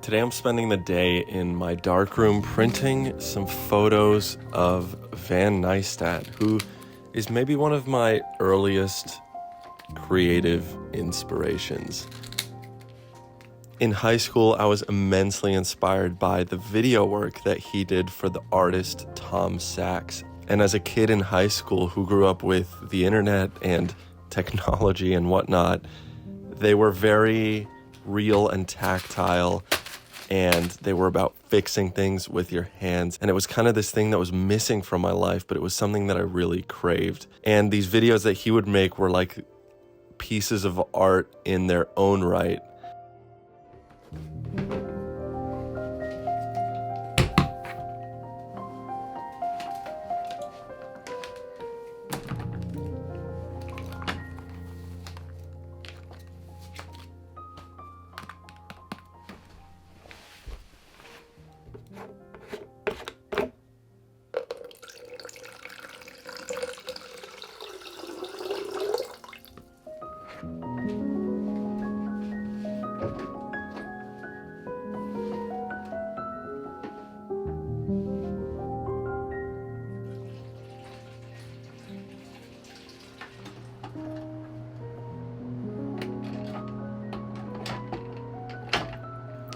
Today I'm spending the day in my darkroom printing some photos of Van Neistat, who is maybe one of my earliest creative inspirations. In high school, I was immensely inspired by the video work that he did for the artist Tom Sachs. And as a kid in high school who grew up with the internet and technology and whatnot, they were very real and tactile, and they were about fixing things with your hands. And it was kind of this thing that was missing from my life, but it was something that I really craved. And these videos that he would make were like pieces of art in their own right.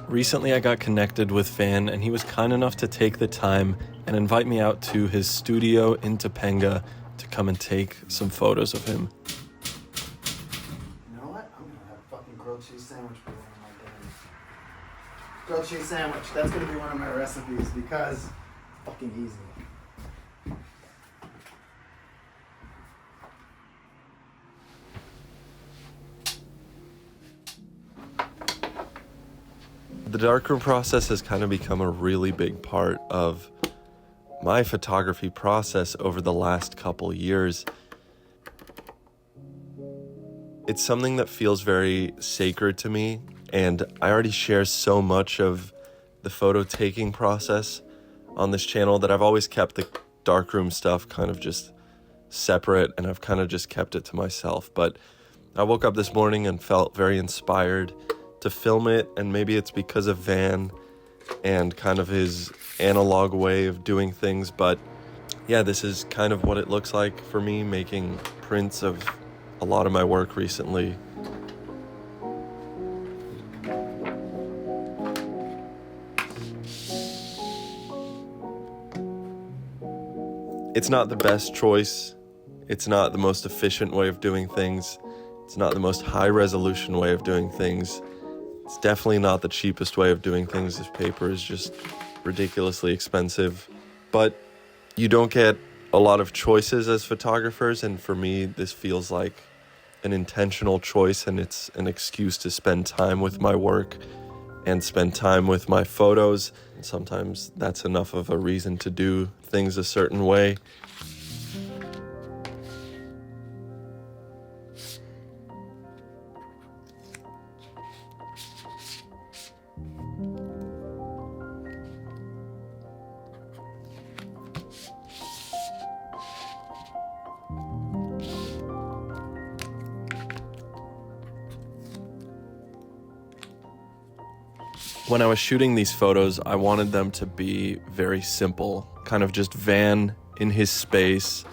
Recently, I got connected with Van, and he was kind enough to take the time and invite me out to his studio in Topanga to come and take some photos of him. You know what? I'm gonna have a fucking grilled cheese sandwich for one of my dinners. Grilled cheese sandwich. That's gonna be one of my recipes because it's fucking easy. The darkroom process has kind of become a really big part of my photography process over the last couple years. It's something that feels very sacred to me, and I already share so much of the photo taking process on this channel that I've always kept the darkroom stuff kind of just separate, and I've kind of just kept it to myself. But I woke up this morning and felt very inspired to film it, and maybe it's because of Van and kind of his analog way of doing things, but yeah, this is kind of what it looks like for me, making prints of a lot of my work recently. It's not the best choice, it's not the most efficient way of doing things, it's not the most high resolution way of doing things. It's definitely not the cheapest way of doing things. This paper is just ridiculously expensive. But you don't get a lot of choices as photographers, and for me, this feels like an intentional choice, and it's an excuse to spend time with my work and spend time with my photos. Sometimes that's enough of a reason to do things a certain way. When I was shooting these photos, I wanted them to be very simple, kind of just Van in his space,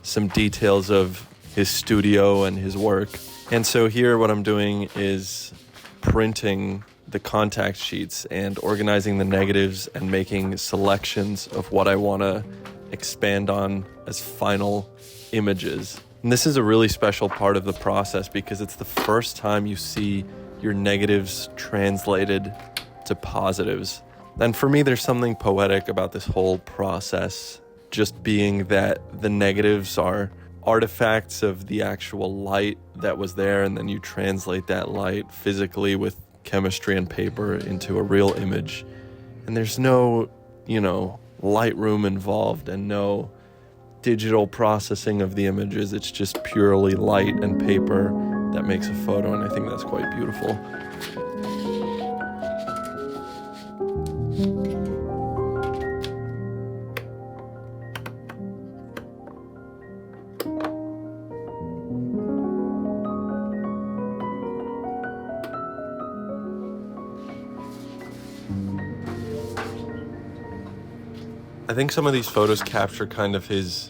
some details of his studio and his work. And so here what I'm doing is printing the contact sheets and organizing the negatives and making selections of what I want to expand on as final images. And this is a really special part of the process because it's the first time you see your negatives translated to positives. And for me, there's something poetic about this whole process, just being that the negatives are artifacts of the actual light that was there, and then you translate that light physically with chemistry and paper into a real image. And there's no, Lightroom involved and no digital processing of the images. It's just purely light and paper that makes a photo, and I think that's quite beautiful. I think some of these photos capture kind of his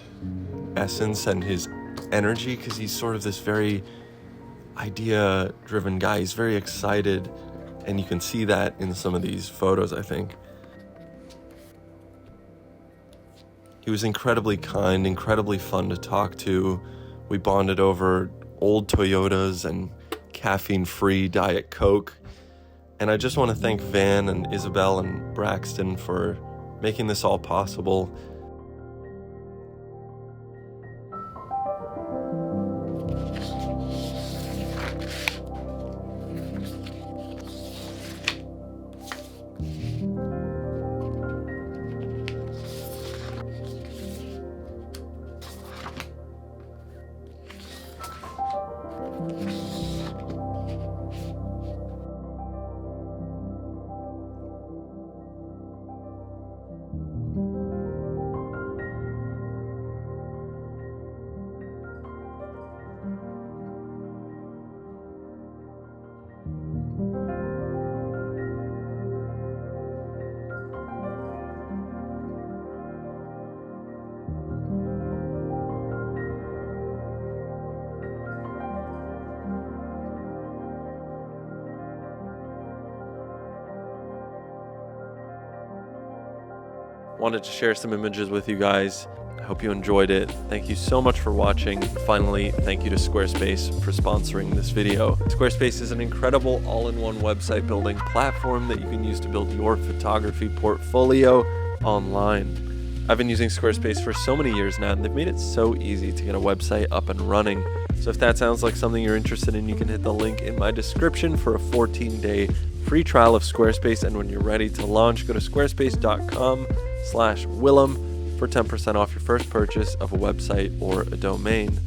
essence and his energy, because he's sort of this very idea-driven guy. He's very excited, and you can see that in some of these photos, I think. He was incredibly kind, incredibly fun to talk to. We bonded over old Toyotas and caffeine-free Diet Coke. And I just want to thank Van and Isabel and Braxton for making this all possible. Wanted to share some images with you guys. I hope you enjoyed it. Thank you so much for watching. Finally, thank you to Squarespace for sponsoring this video. Squarespace is an incredible all-in-one website building platform that you can use to build your photography portfolio online. I've been using Squarespace for so many years now, and they've made it so easy to get a website up and running. So if that sounds like something you're interested in, you can hit the link in my description for a 14-day free trial of Squarespace. And when you're ready to launch, go to squarespace.com/Willem for 10% off your first purchase of a website or a domain.